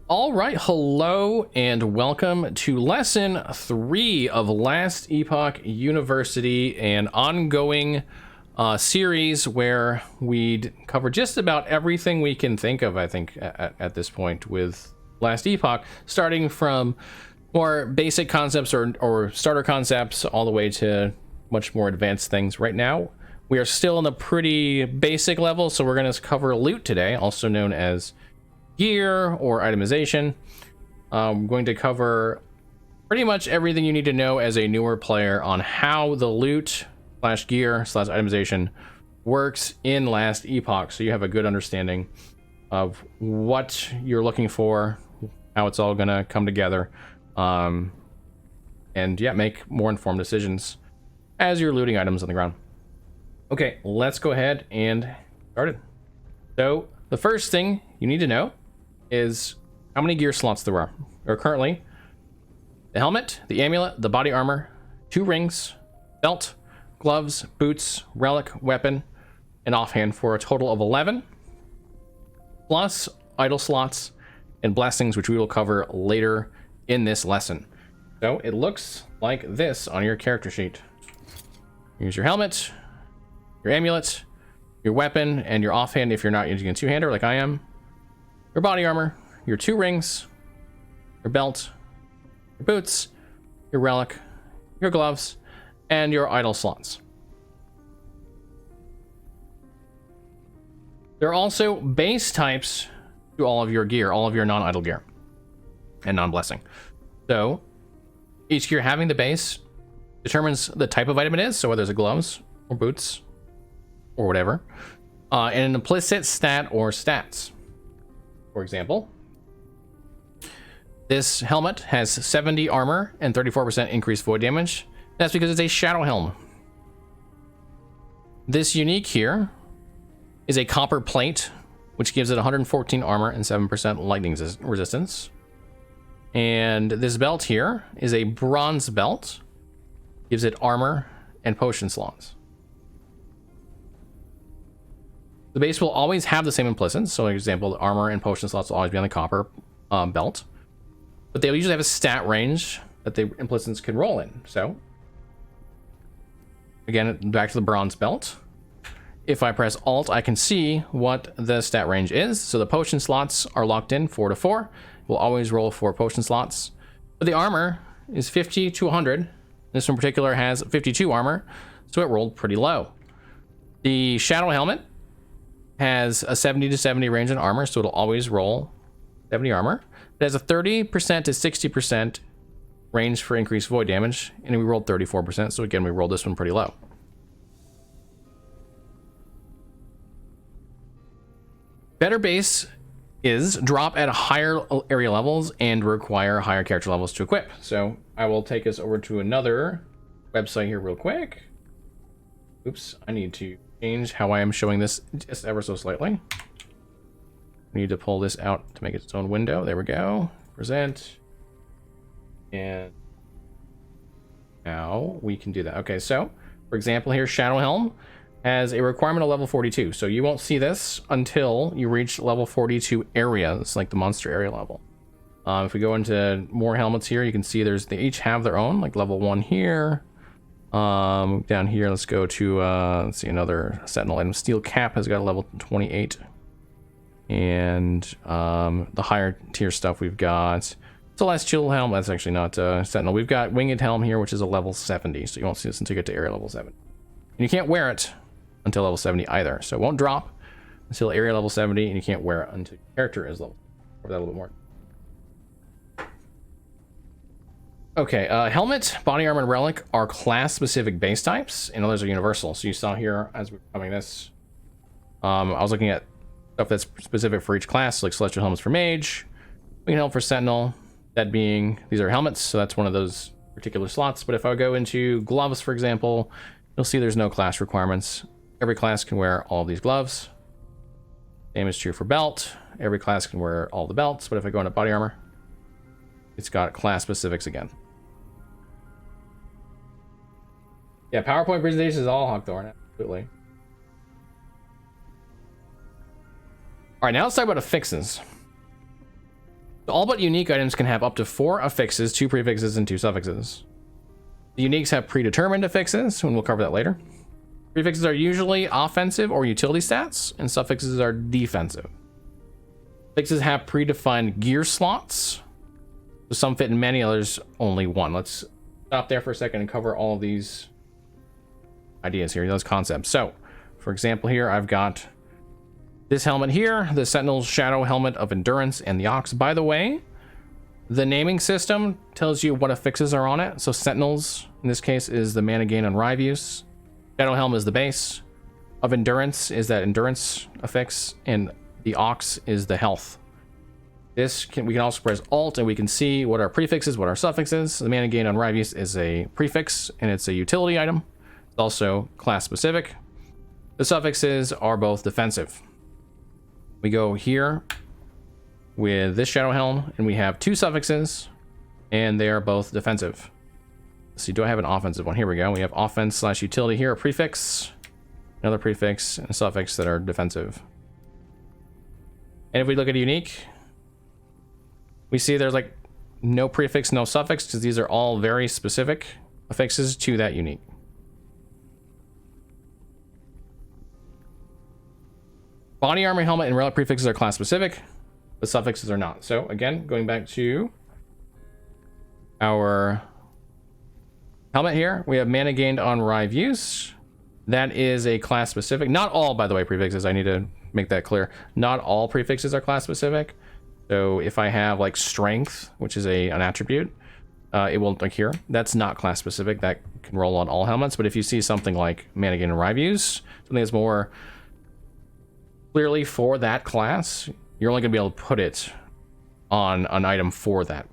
All right, hello and welcome to lesson 3 of Last Epoch University, an ongoing series where we'd cover just about everything we can think of, I think, at this point with Last Epoch, starting from more basic concepts or starter concepts all the way to much more advanced things. Right now, we are still in a pretty basic level, so we're going to cover loot today, also known as gear or itemization. I'm going to cover pretty much everything you need to know as a newer player on how the loot slash gear slash itemization works in Last Epoch, so you have a good understanding of what you're looking for, how it's all gonna come together, and yeah, make more informed decisions as you're looting items on the ground. Okay, let's go ahead and start it. So the first thing you need to know is how many gear slots there are currently: the helmet, the amulet, the body armor, 2 rings, belt, gloves, boots, relic, weapon, and offhand, for a total of 11, plus idle slots and blessings, which we will cover later in this lesson. So it looks like this on your character sheet. Here's your helmet, your amulet, your weapon, and your offhand if you're not using a two-hander like I am, your body armor, your 2 rings, your belt, your boots, your relic, your gloves, and your idle slots. There are also base types to all of your gear, all of your non-idle gear and non-blessing. So each gear having the base determines the type of item it is, so whether it's a gloves or boots or whatever, and an implicit stat or stats. For example, this helmet has 70 armor and 34% increased void damage. That's because it's a shadow helm. This unique here is a copper plate, which gives it 114 armor and 7% lightning resistance. And this belt here is a bronze belt, gives it armor and potion slots. The base will always have the same implicits. So, for example, the armor and potion slots will always be on the copper belt, but they usually have a stat range that the implicits can roll in. So, again, back to the bronze belt. If I press Alt, I can see what the stat range is. So the potion slots are locked in 4 to 4. We'll always roll 4 potion slots. But the armor is 50 to 100. This one in particular has 52 armor, so it rolled pretty low. The shadow helmet has a 70 to 70 range in armor, so it'll always roll 70 armor. It has a 30% to 60% range for increased void damage, and we rolled 34%, so again, we rolled this one pretty low. Better base is drop at higher area levels and require higher character levels to equip. So I will take us over to another website here real quick. Oops, I need to change how I am showing this just ever so slightly. We need to pull this out to make it its own window. There we go. Present. And now we can do that. Okay, so for example here, Shadow Helm has a requirement of level 42. So you won't see this until you reach level 42 areas, like the monster area level. If we go into more helmets here, you can see they each have their own, like level 1 here. Down here, let's go to let's see, another sentinel item. Steel cap has got a level 28, and the higher tier stuff we've got celestial helm. That's actually not sentinel. We've got winged helm here, which is a level 70, so you won't see this until you get to area level 7, and you can't wear it until level 70 either, so it won't drop until area level 70, and you can't wear it until your character is level. Cover that a little bit more. Okay, helmet, body armor, and relic are class-specific base types, and others are universal. So you saw here, as we were covering this, I was looking at stuff that's specific for each class, like celestial helmets for mage, winged helm for sentinel, that being, these are helmets, so that's one of those particular slots. But if I go into gloves, for example, you'll see there's no class requirements. Every class can wear all of these gloves. Same is true for belt. Every class can wear all the belts, but if I go into body armor, it's got class specifics again. Yeah, PowerPoint presentation is all Hawthorne, absolutely. All right, now let's talk about affixes. All but unique items can have up to 4 affixes, 2 prefixes, and 2 suffixes. The uniques have predetermined affixes, and we'll cover that later. Prefixes are usually offensive or utility stats, and suffixes are defensive. Affixes have predefined gear slots. So some fit in many, others only one. Let's stop there for a second and cover all of these ideas here, those concepts. So, for example, here I've got this helmet here, the Sentinel's Shadow Helmet of Endurance, and the Ox. By the way, the naming system tells you what affixes are on it. So Sentinels, in this case, is the mana gain on Rarities. Shadow Helm is the base. Of Endurance is that Endurance affix, and the Ox is the health. We can also press Alt and we can see what our prefixes, what our suffixes. The mana gain on Rarities is a prefix and it's a utility item. It's also class specific. The suffixes are both defensive. We go here with this Shadow Helm and we have 2 suffixes and they are both defensive. Let's see, do I have an offensive one? Here we go. We have offense / utility here, a prefix, another prefix, and a suffix that are defensive. And if we look at a unique, we see there's like no prefix, no suffix, because these are all very specific affixes to that unique. Body armor, helmet, and relic prefixes are class specific. The suffixes are not. So again, going back to our helmet here, we have mana gained on Rive use. That is a class specific. Not all, by the way, prefixes. I need to make that clear. Not all prefixes are class specific. So if I have like strength, which is an attribute, it will, like here, that's not class specific. That can roll on all helmets. But if you see something like mana gain and Rive use, something that's more clearly for that class, you're only going to be able to put it on an item for that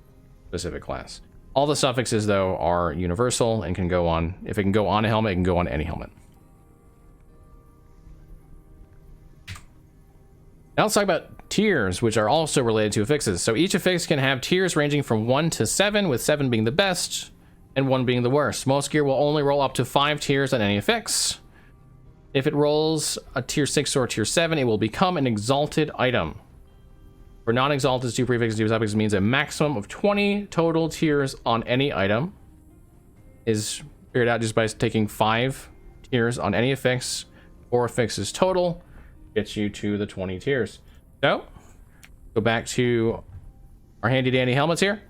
specific class. All the suffixes, though, are universal and can go on, if it can go on a helmet, it can go on any helmet. Now let's talk about tiers, which are also related to affixes. So each affix can have tiers ranging from 1 to 7, with 7 being the best and 1 being the worst. Most gear will only roll up to 5 tiers on any affix. If it rolls a tier 6 or a tier 7, it will become an exalted item. For non-exalted, 2 prefixes, 2 suffixes means a maximum of 20 total tiers on any item is figured out just by taking 5 tiers on any affix. 4 affixes total gets you to the 20 tiers. So, go back to our handy dandy helmets here.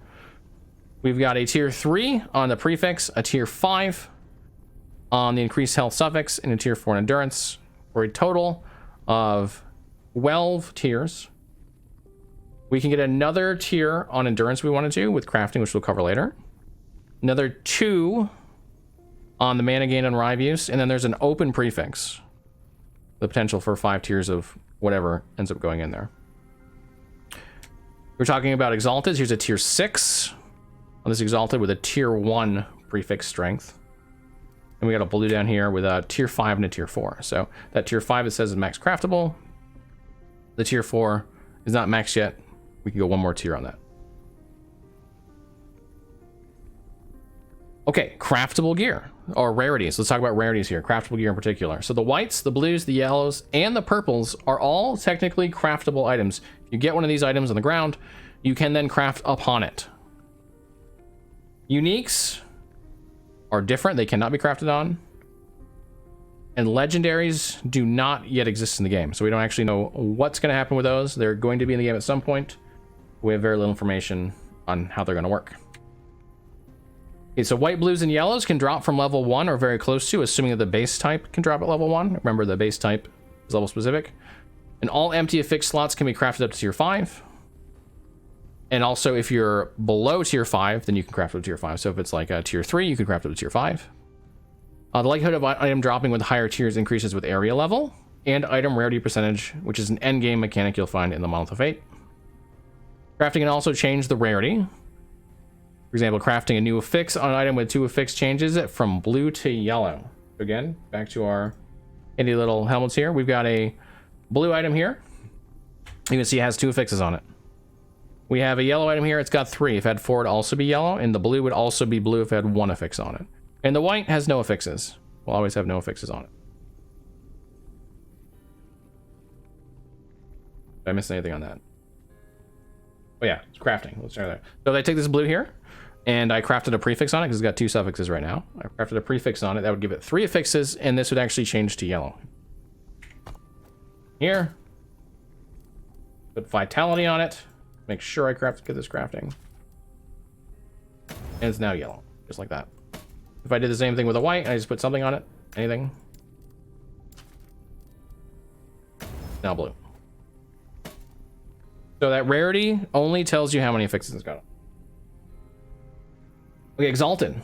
We've got a tier 3 on the prefix, a tier 5 on the increased health suffix, and a tier 4 in endurance, for a total of 12 tiers. We can get another tier on endurance we want to do with crafting, which we'll cover later. Another 2 on the mana gain and Rive use, and then there's an open prefix. The potential for 5 tiers of whatever ends up going in there. We're talking about exalted. Here's a tier 6 on this exalted with a tier 1 prefix strength. And we got a blue down here with a tier 5 and a tier 4. So that tier 5, it says is max craftable. The tier 4 is not max yet. We can go 1 more tier on that. Okay, craftable gear, or rarities. Let's talk about rarities here, craftable gear in particular. So the whites, the blues, the yellows, and the purples are all technically craftable items. If you get one of these items on the ground, you can then craft upon it. Uniques are different. They cannot be crafted on. And legendaries do not yet exist in the game. So we don't actually know what's going to happen with those. They're going to be in the game at some point. We have very little information on how they're going to work. Okay, so white, blues, and yellows can drop from level 1 or very close to, assuming that the base type can drop at level 1. Remember, the base type is level specific. And all empty affix slots can be crafted up to tier 5. And also, if you're below tier 5, then you can craft up to tier 5. So if it's like a tier 3, you can craft up to tier 5. The likelihood of item dropping with higher tiers increases with area level and item rarity percentage, which is an endgame mechanic you'll find in the Monolith of Fate. Crafting can also change the rarity. For example, crafting a new affix on an item with 2 affix changes it from blue to yellow. Again, back to our handy little helmets here. We've got a blue item here. You can see it has 2 affixes on it. We have a yellow item here. It's got 3. If it had 4, it'd also be yellow. And the blue would also be blue if it had 1 affix on it. And the white has no affixes. Will always have no affixes on it. Did I miss anything on that? Oh yeah, it's crafting. Let's try that. So I take this blue here, and I crafted a prefix on it because it's got 2 suffixes right now. I crafted a prefix on it that would give it 3 affixes, and this would actually change to yellow. Here, put vitality on it. Make sure I get this crafting, and it's now yellow, just like that. If I did the same thing with a white, I just put something on it, anything. Now blue. So that rarity only tells you how many affixes it's got. Okay, Exalted.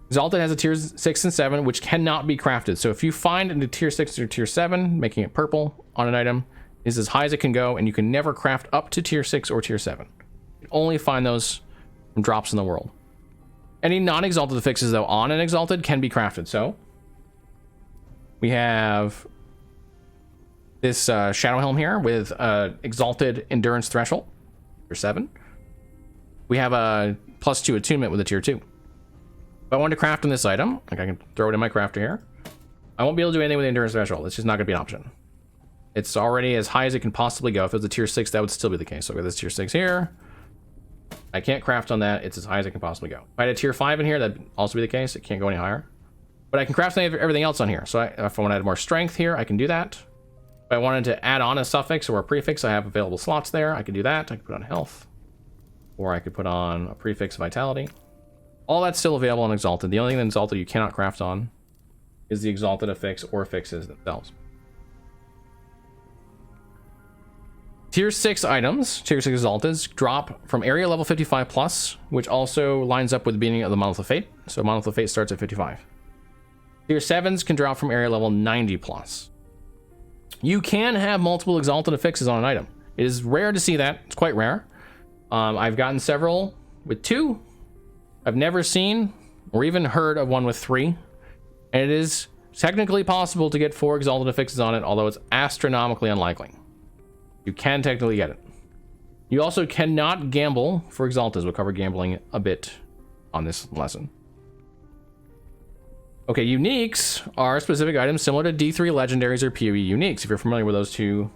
Exalted has a tier 6 and 7, which cannot be crafted. So if you find a tier 6 or tier 7, making it purple on an item is as high as it can go, and you can never craft up to tier 6 or tier 7. You can only find those from drops in the world. Any non-exalted affixes, though, on an exalted can be crafted. So we have this Shadow Helm here with exalted endurance threshold, tier 7. We have a +2 attunement with a tier 2. If I wanted to craft on this item, like I can throw it in my crafter here, I won't be able to do anything with the endurance threshold. It's just not going to be an option. It's already as high as it can possibly go. If it was a tier 6, that would still be the case. So we have this tier 6 here. I can't craft on that. It's as high as it can possibly go. If I had a tier 5 in here, that'd also be the case. It can't go any higher. But I can craft everything else on here. So if I want to add more strength here, I can do that. If I wanted to add on a suffix or a prefix, I have available slots there. I could do that. I could put on health. Or I could put on a prefix vitality. All that's still available on Exalted. The only thing in Exalted you cannot craft on is the Exalted affix or affixes themselves. Tier 6 items, tier 6 Exalteds, drop from area level 55 plus, which also lines up with the beginning of the Monolith of Fate. So Monolith of Fate starts at 55. Tier 7s can drop from area level 90 plus. You can have multiple Exalted affixes on an item. It is rare to see that. It's quite rare. I've gotten several with 2. I've never seen or even heard of one with 3. And it is technically possible to get 4 Exalted affixes on it, although it's astronomically unlikely. You can technically get it. You also cannot gamble for Exalteds. We'll cover gambling a bit on this lesson. Okay, uniques are specific items similar to D3 legendaries or PoE uniques. If you're familiar with those two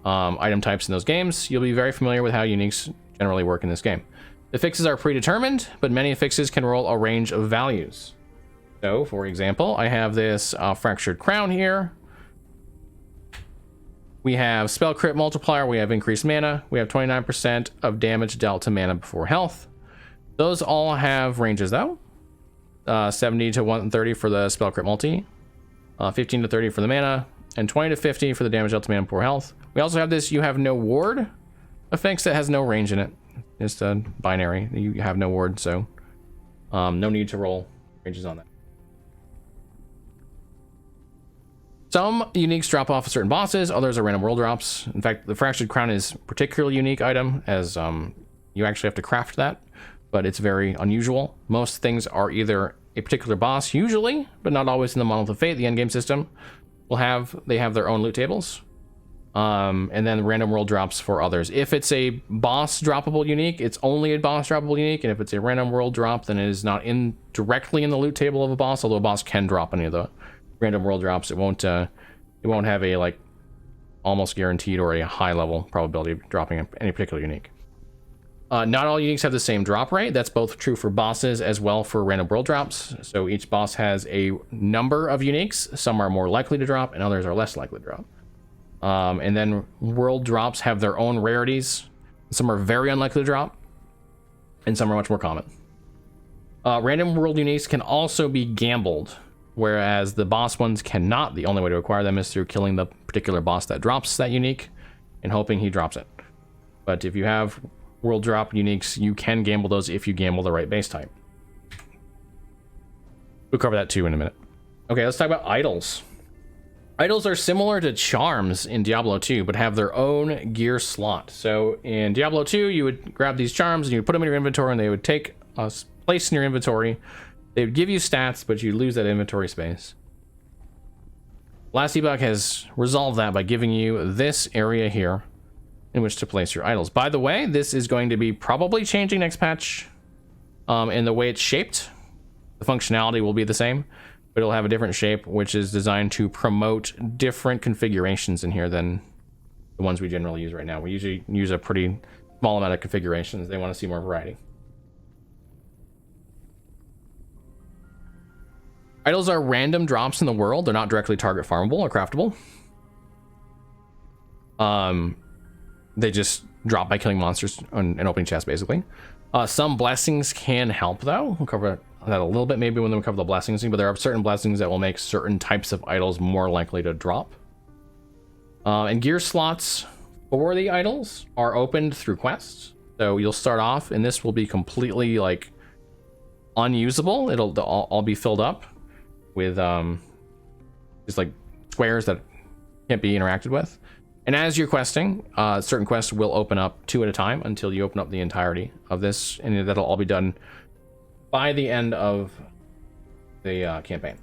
item types in those games, you'll be very familiar with how uniques generally work in this game. The affixes are predetermined, but many affixes can roll a range of values. So, for example, I have this Fractured Crown here. We have Spell Crit Multiplier, we have Increased Mana, we have 29% of damage dealt to mana before health. Those all have ranges though. 70 to 130 for the Spell Crit Multi, 15 to 30 for the mana, and 20 to 50 for the damage dealt to mana before health. We also have this You Have No Ward affix that has no range in it. Just a binary. You have no ward, so no need to roll ranges on that. Some uniques drop off of certain bosses, others are random world drops. In fact, the Fractured Crown is a particularly unique item, as you actually have to craft that, but it's very unusual. Most things are either a particular boss, usually, but not always in the Monolith of Fate. The endgame system they have their own loot tables, and then random world drops for others. If it's a boss droppable unique, it's only a boss droppable unique, and if it's a random world drop, then it is not directly in the loot table of a boss, although a boss can drop any of the random world drops. It won't have a like almost guaranteed or a high level probability of dropping any particular unique. Not all uniques have the same drop rate. That's both true for bosses as well for random world drops. So each boss has a number of uniques. Some are more likely to drop and others are less likely to drop. And then world drops have their own rarities. Some are very unlikely to drop and some are much more common. Random world uniques can also be gambled, whereas the boss ones cannot. The only way to acquire them is through killing the particular boss that drops that unique and hoping he drops it. But if you have world drop uniques, you can gamble those if you gamble the right base type. We'll cover that too in a minute. Okay, let's talk about idols. Idols are similar to charms in Diablo 2, but have their own gear slot. So in Diablo 2, you would grab these charms and you would put them in your inventory, and they would take a place in your inventory. They would give you stats, but you lose that inventory space. Last Epoch has resolved that by giving you this area here in which to place your idols. By the way, this is going to be probably changing next patch in the way it's shaped. The functionality will be the same, but it'll have a different shape, which is designed to promote different configurations in here than the ones we generally use right now. We usually use a pretty small amount of configurations. They want to see more variety. Idols are random drops in the world. They're not directly target farmable or craftable. They just drop by killing monsters and opening chests, basically. Some blessings can help, though. We'll cover that a little bit maybe when we cover the blessings thing, but there are certain blessings that will make certain types of idols more likely to drop. And gear slots for the idols are opened through quests. So you'll start off, and this will be completely, like, unusable. They'll all be filled up with just like squares that can't be interacted with. And as you're questing, certain quests will open up 2 at a time until you open up the entirety of this, and that'll all be done by the end of the campaign.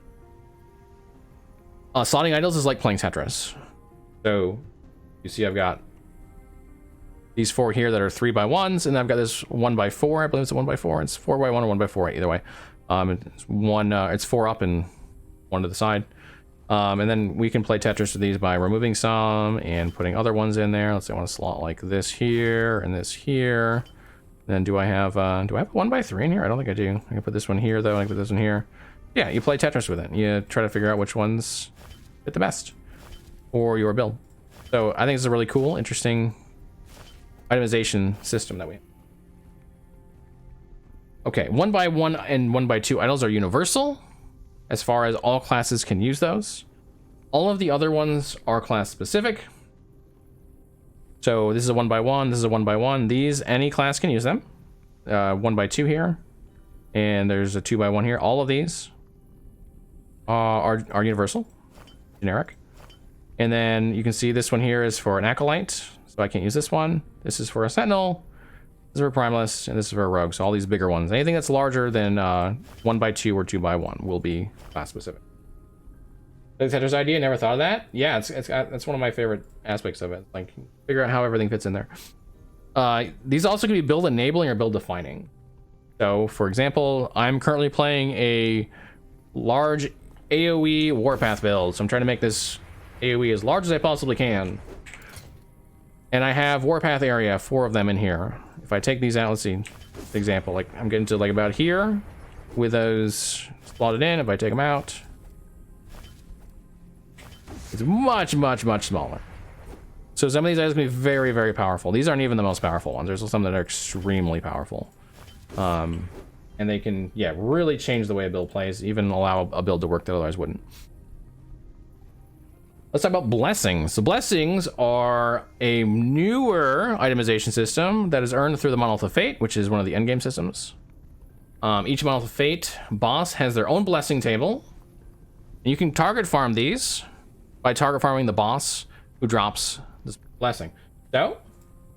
Slotting idols is like playing Tetris. So you see I've got these 4 here that are 3x1s, and I've got this 1x4. I believe it's a 1x4. It's 4x1 or 1x4, either way. It's 4 up and 1 to the side. And then we can play Tetris with these by removing some and putting other ones in there. Let's say I want to slot like this here and this here. Then do I have a 1x3 in here? I don't think I do. I can put this one here, though. I can put this one here. Yeah, you play Tetris with it. You try to figure out which ones fit the best for your build. So I think it's a really cool, interesting itemization system that we have. Okay, 1x1 and 1x2 idols are universal, as far as all classes can use those. All of the other ones are class specific. So this is a 1x1, this is a 1x1. These, any class can use them. 1x2 here, and there's a 2x1 here. All of these are universal, generic. And then you can see this one here is for an acolyte, so I can't use this one. This is for a sentinel, this is for a primalist, and this is for a rogue. So all these bigger ones. Anything that's larger than 1x2 or 2x1 will be class specific. Tetris idea, never thought of that. Yeah, that's one of my favorite aspects of it. Like, figure out how everything fits in there. These also can be build enabling or build defining. So, for example, I'm currently playing a large AoE warpath build. So I'm trying to make this AoE as large as I possibly can. And I have warpath area, 4 of them in here. If I take these out, let's see, example, like I'm getting to like about here with those slotted in. If I take them out, it's much, much, much smaller. So some of these items can be very, very powerful. These aren't even the most powerful ones. There's some that are extremely powerful. And they can, yeah, really change the way a build plays, even allow a build to work that otherwise wouldn't. Let's talk about blessings. So blessings are a newer itemization system that is earned through the Monolith of Fate, which is one of the endgame systems. Each Monolith of Fate boss has their own blessing table. And you can target farm these by target farming the boss who drops this blessing. So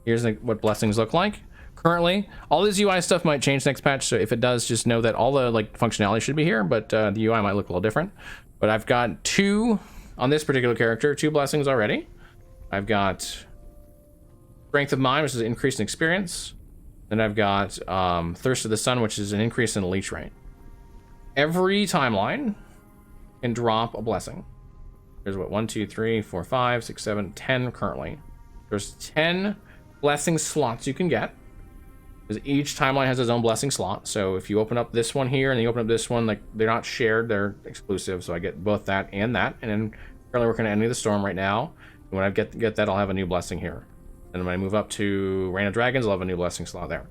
here's what blessings look like. Currently, all this UI stuff might change next patch, so if it does, just know that all the like functionality should be here, but the UI might look a little different. But I've got 2 on this particular character, 2 blessings already. I've got Strength of Mind, which is an increase in experience. Then I've got Thirst of the Sun, which is an increase in leech rate. Every timeline can drop a blessing. There's what, 1, 2, 3, 4, 5, 6, 7, 10 currently. There's 10 blessing slots you can get. Because each timeline has its own blessing slot. So if you open up this one here and you open up this one, like they're not shared, they're exclusive. So I get both that. And then currently working on Enemy of the Storm right now. And when I get that, I'll have a new blessing here. And when I move up to Reign of Dragons, I'll have a new blessing slot there.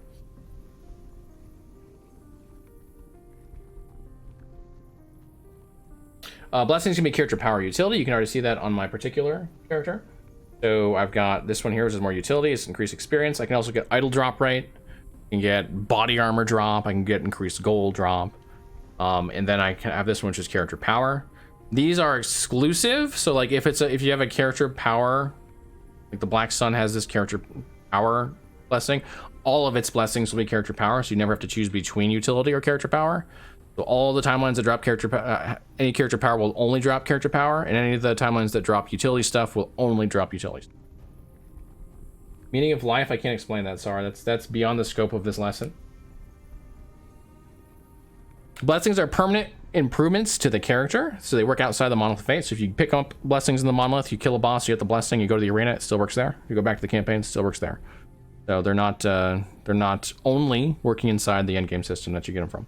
Blessings can be character power utility. You can already see that on my particular character. So I've got this one here, which is more utility. It's increased experience. I can also get idle drop rate. I can get body armor drop. I can get increased gold drop. And then I can have this one, which is character power. These are exclusive. So like if you have a character power, like the Black Sun has this character power blessing, all of its blessings will be character power. So you never have to choose between utility or character power. So all the timelines that drop any character power will only drop character power, and any of the timelines that drop utility stuff will only drop utility stuff. Meaning of life, I can't explain that, sorry. That's beyond the scope of this lesson. Blessings are permanent improvements to the character, so they work outside the Monolith of Fate. So if you pick up blessings in the Monolith, you kill a boss, you get the blessing, you go to the arena, it still works there. You go back to the campaign, it still works there. So they're not only working inside the endgame system that you get them from.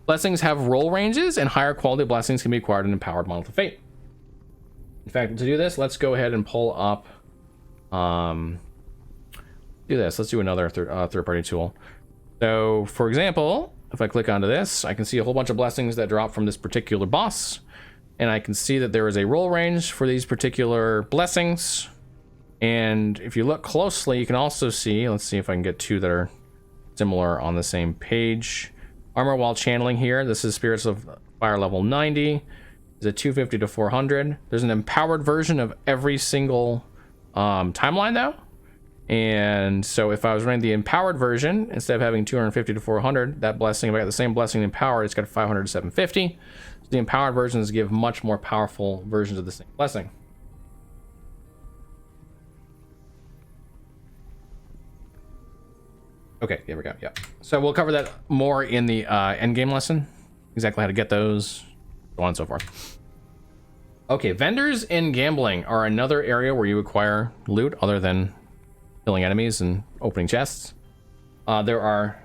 Blessings have roll ranges, and higher quality blessings can be acquired in Empowered Monolith of Fate. In fact, to do this, let's go ahead and pull up. Do this. Let's do another third-party tool. So, for example, if I click onto this, I can see a whole bunch of blessings that drop from this particular boss, and I can see that there is a roll range for these particular blessings. And if you look closely, you can also see, let's see if I can get two that are similar on the same page. Armor while channeling here. This is Spirits of Fire level 90. Is a 250 to 400. There's an empowered version of every single timeline though. And so if I was running the empowered version, instead of having 250 to 400, that blessing, if I got the same blessing empowered, it's got 500 to 750. So the empowered versions give much more powerful versions of the same blessing. Okay, here we go. Yeah. So we'll cover that more in the end game lesson. Exactly how to get those, so on and so forth. Okay, vendors in gambling are another area where you acquire loot other than killing enemies and opening chests. There are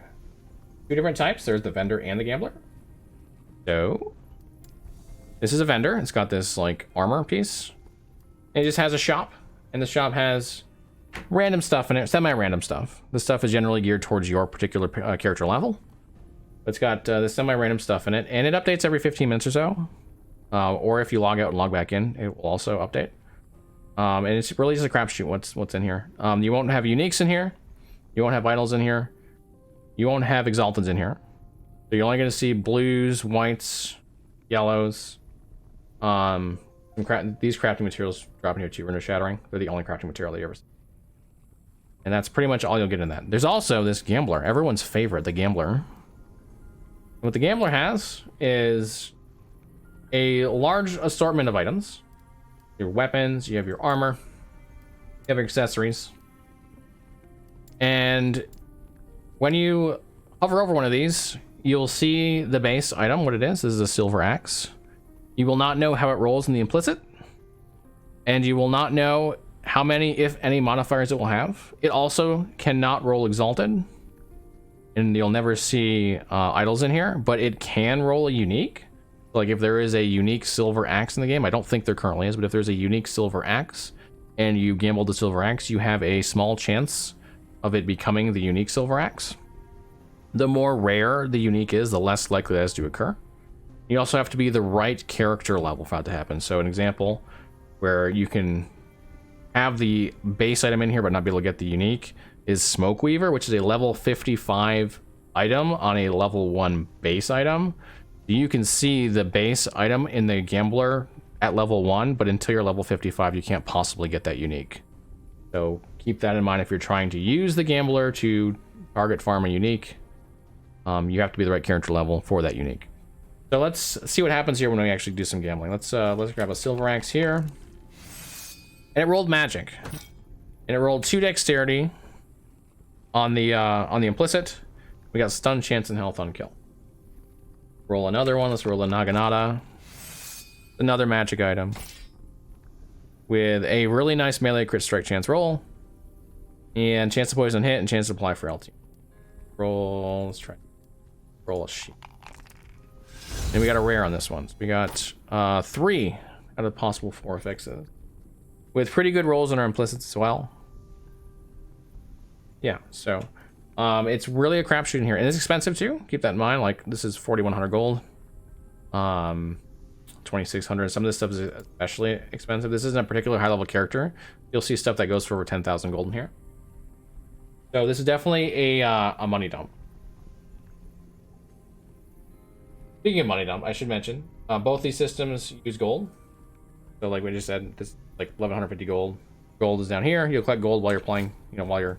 two different types. There's the vendor and the gambler. So this is a vendor. It's got this like armor piece. It just has a shop, and the shop has random stuff in it, semi-random stuff. The stuff is generally geared towards your particular character level. But it's got this semi-random stuff in it, and it updates every 15 minutes or so. Or if you log out and log back in, it will also update. And it's really just a crapshoot what's in here. You won't have uniques in here. You won't have vitals in here. You won't have exalteds in here. So you're only going to see blues, whites, yellows. These crafting materials dropping here too. Render shattering. They're the only crafting material that you ever see. And that's pretty much all you'll get in that. There's also this gambler, everyone's favorite, the gambler. What the gambler has is a large assortment of items. Your weapons, you have your armor, you have your accessories. And when you hover over one of these, you'll see the base item, what it is. This is a silver axe. You will not know how it rolls in the implicit, and you will not know how many, if any, modifiers it will have. It also cannot roll exalted, and you'll never see idols in here, but it can roll a unique. Like if there is a unique silver axe in the game, I don't think there currently is, but if there's a unique silver axe and you gamble the silver axe, you have a small chance of it becoming the unique silver axe. The more rare the unique is, the less likely that is to occur. You also have to be the right character level for that to happen. So an example where you can have the base item in here but not be able to get the unique is Smoke Weaver, which is a level 55 item on a level 1 base item. You can see the base item in the gambler at level 1, but until you're level 55 you can't possibly get that unique. So keep that in mind if you're trying to use the gambler to target farm a unique. You have to be the right character level for that unique. So let's see what happens here when we actually do some gambling. Let's grab a silver axe here. And it rolled magic. And it rolled 2 dexterity on the implicit. We got stun, chance, and health on kill. Roll another one. Let's roll a Naginata. Another magic item. With a really nice melee crit strike chance roll. And chance to poison hit and chance to apply for LT. Roll, let's try. Roll a sheet. And we got a rare on this one. So we got 3 out of possible 4 affixes. With pretty good rolls on our implicits as well. Yeah, so it's really a crapshoot in here, and it's expensive too. Keep that in mind. Like this is 4,100 gold, 2,600. Some of this stuff is especially expensive. This isn't a particular high level character. You'll see stuff that goes for over 10,000 gold in here. So this is definitely a money dump. Speaking of money dump, I should mention both these systems use gold. So like we just said, this like 1,150 gold. Gold is down here. You'll collect gold while you're playing, while you're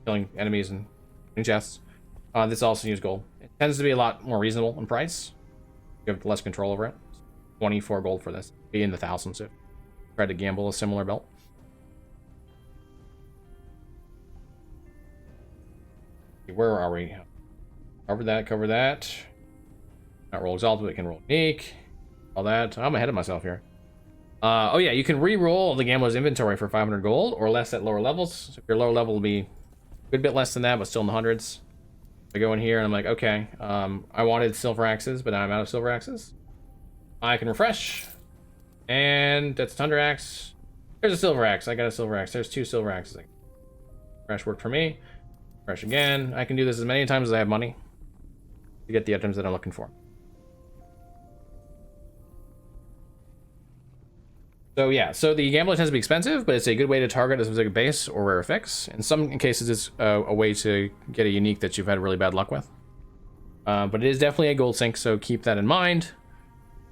killing enemies and in chests. This also uses gold. It tends to be a lot more reasonable in price. You have less control over it. 24 gold for this. Be in the thousands if you try to gamble a similar belt. Where are we? Cover that. Not roll exalted, but it can roll unique. All that. I'm ahead of myself here. Oh yeah, you can re-roll the gambler's inventory for 500 gold or less at lower levels. So if your lower level will be a good bit less than that, but still in the hundreds. I go in here and I'm like, okay, I wanted silver axes, but now I'm out of silver axes. I can refresh, and that's a thunder axe. There's a silver axe. I got a silver axe. There's 2 silver axes. Refresh worked for me. Refresh again. I can do this as many times as I have money to get the items that I'm looking for. So yeah, so the gambler tends to be expensive, but it's a good way to target a specific base or rare affix. In some cases, it's a way to get a unique that you've had really bad luck with. But it is definitely a gold sink, so keep that in mind.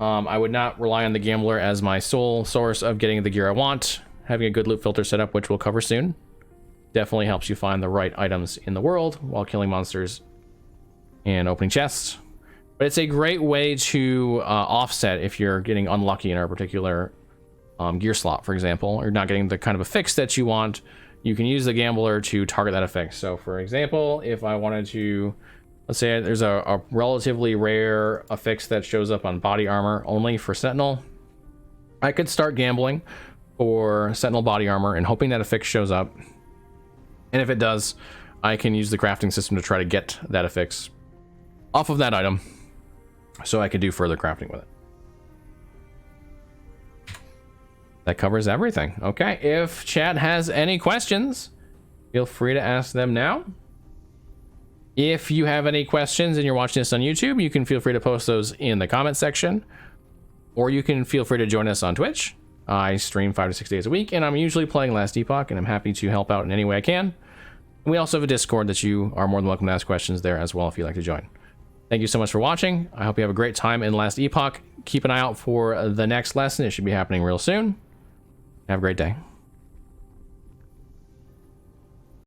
I would not rely on the gambler as my sole source of getting the gear I want. Having a good loot filter set up, which we'll cover soon, definitely helps you find the right items in the world while killing monsters and opening chests. But it's a great way to offset if you're getting unlucky in a particular gear slot, for example, or not getting the kind of affix that you want. You can use the gambler to target that affix. So for example, if I wanted to, let's say there's a relatively rare affix that shows up on body armor only for Sentinel, I could start gambling for Sentinel body armor and hoping that affix shows up. And if it does, I can use the crafting system to try to get that affix off of that item so I can do further crafting with it. That covers everything. Okay, if chat has any questions, feel free to ask them now. If you have any questions and you're watching this on YouTube, you can feel free to post those in the comment section, or you can feel free to join us on Twitch. I stream 5 to 6 days a week, and I'm usually playing Last Epoch, and I'm happy to help out in any way I can. And we also have a Discord that you are more than welcome to ask questions there as well if you'd like to join. Thank you so much for watching. I hope you have a great time in Last Epoch. Keep an eye out for the next lesson. It should be happening real soon. Have a great day.